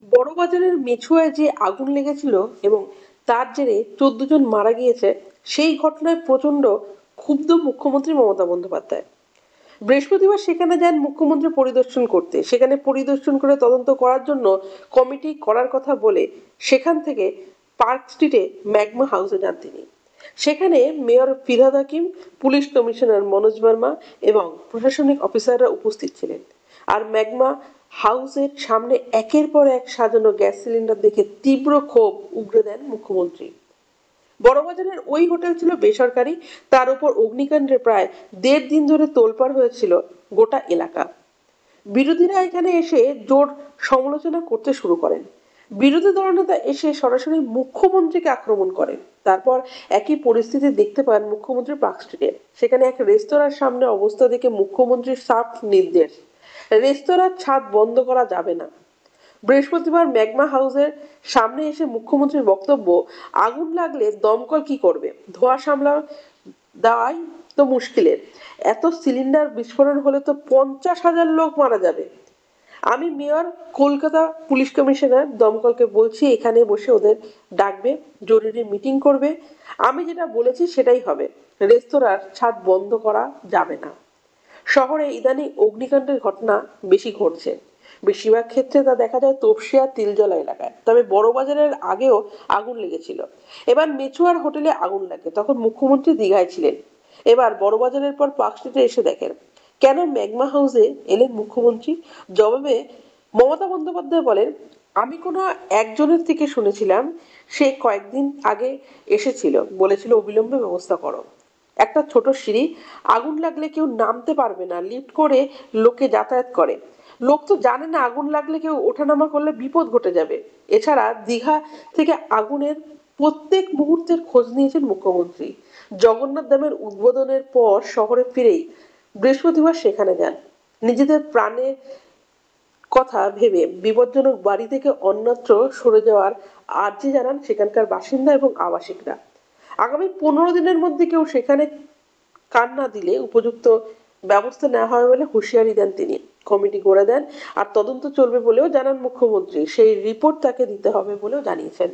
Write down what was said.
বড়বাজারের মেছুয়ায় যে আগুন লেগেছিল এবং তার জেরে 14 জন মারা গিয়েছে, সেই ঘটনায় প্রচন্ড ক্ষুব্ধ মুখ্যমন্ত্রী মমতা বন্দ্যোপাধ্যায়। বৃহস্পতিবার সেখানে যান মুখ্যমন্ত্রী পরিদর্শন করতে। সেখানে পরিদর্শন করে তদন্ত করার জন্য কমিটি করার কথা বলে সেখান থেকে পার্ক স্ট্রিটে ম্যাগমা হাউসে যান তিনি। সেখানে mayor Firhad Hakim, police commissioner Manoj Varma এবং প্রশাসনিক অফিসাররা উপস্থিত ছিলেন। আর ম্যাগমা হাউসের সামনে একের পর এক সাজানো গ্যাস সিলিন্ডার দেখে তীব্র ক্ষোভ উগরে দেন মুখ্যমন্ত্রী। বড়বাজারের ওই হোটেল ছিল বেসরকারি, তার উপর অগ্নিকাণ্ডে প্রায় 1.5 দিন ধরে তোলপাড় হয়েছিল গোটা এলাকা। বিরোধীরা এখানে এসে জোর সমালোচনা করতে শুরু করেন। বিরোধী দলনেতা এসে সরাসরি মুখ্যমন্ত্রীকে আক্রমণ করেন। তারপর একই পরিস্থিতি দেখতে পান মুখ্যমন্ত্রী পার্ক স্ট্রিটে। সেখানে এক রেস্তোরাঁর সামনে অবস্থা দেখে মুখ্যমন্ত্রীর সাফ নির্দেশ, রেস্তোরাঁর ছাদ বন্ধ করা যাবে না। বৃহস্পতিবার ম্যাগমা হাউসের সামনে এসে মুখ্যমন্ত্রীর বক্তব্য, আগুন লাগলে দমকল কি করবে, ধোঁয়া সামলা দেওয়াই তো মুশকিলের, এত সিলিন্ডার বিস্ফোরণ হলে তো 50,000 লোক মারা যাবে। আমি মেয়র, কলকাতা পুলিশ কমিশনার দমকলকে বলছি এখানে বসে ওদের ডাকবে, জরুরি মিটিং করবে। আমি যেটা বলেছি সেটাই হবে, রেস্তোরাঁর ছাদ বন্ধ করা যাবে না। শহরে ইদানিং অগ্নিকাণ্ডের ঘটনা বেশি ঘটছে। বেশিরভাগ ক্ষেত্রে তা দেখা যায় তপসিয়া তিলজলা এলাকায়। তবে বড়বাজারের আগেও আগুন লেগেছিল। এবার মেচুয়ার হোটেলে আগুন লাগে, তখন মুখ্যমন্ত্রী দীঘায় ছিলেন। এবার বড়বাজারের পর পার্ক স্ট্রিটে এসে দেখেন। কেন ম্যাগমা হাউসে এলেন মুখ্যমন্ত্রী? জবাবে মমতা বন্দ্যোপাধ্যায় বলেন, আমি কোনো একজনের থেকে শুনেছিলাম, সে কয়েকদিন আগে এসেছিল, বলেছিল অবিলম্বে ব্যবস্থা করো। একটা ছোট সিঁড়ি, আগুন লাগলে কেউ নামতে পারবে না, লিফট করে লোকে যাতায়াত করে। লোক তো জানে না আগুন লাগলে কেউ ওঠানামা করলে বিপদ ঘটে যাবে। এছাড়া দীঘা থেকে আগুনের প্রত্যেক মুহূর্তের খোঁজ নিয়েছেন মুখ্যমন্ত্রী। জগন্নাথ ধামের উদ্বোধনের পর শহরে ফিরেই বৃহস্পতিবার সেখানে যান। নিজেদের প্রাণের কথা ভেবে বিপজ্জনক বাড়ি থেকে অন্যত্র সরে যাওয়ার আর্জি জানান সেখানকার বাসিন্দা এবং আবাসিকরা। আগামী 15 দিনের মধ্যে কেউ সেখানে কান না দিলে উপযুক্ত ব্যবস্থা নেওয়া হবে বলে হুঁশিয়ারি দেন তিনি। কমিটি করে দেন আর তদন্ত চলবে বলেও জানান মুখ্যমন্ত্রী। সেই রিপোর্ট তাকে দিতে হবে বলেও জানিয়েছেন।